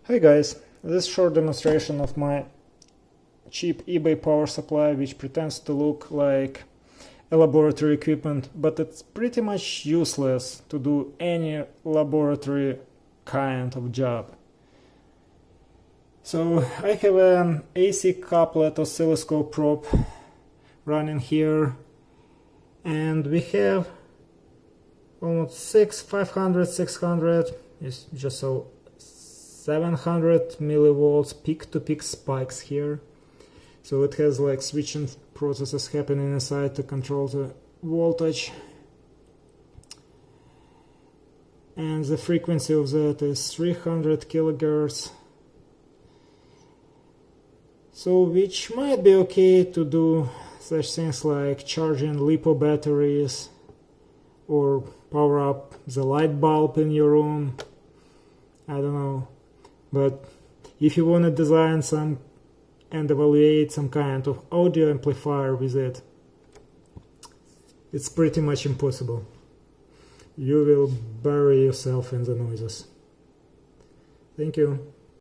Hey guys, this short demonstration of my cheap eBay power supply, which pretends to look like a laboratory equipment, but it's pretty much useless to do any laboratory kind of job. So I have an AC couplet oscilloscope probe running here, and we have almost 500, 600, it's just so 700 millivolts peak-to-peak spikes here. So it has like switching processes happening inside to control the voltage. And the frequency of that is 300 kilohertz. So which might be okay to do such things like charging LiPo batteries or power up the light bulb in your room. I don't know. But if you want to design some and evaluate some kind of audio amplifier with it, it's pretty much impossible. You will bury yourself in the noises. Thank you.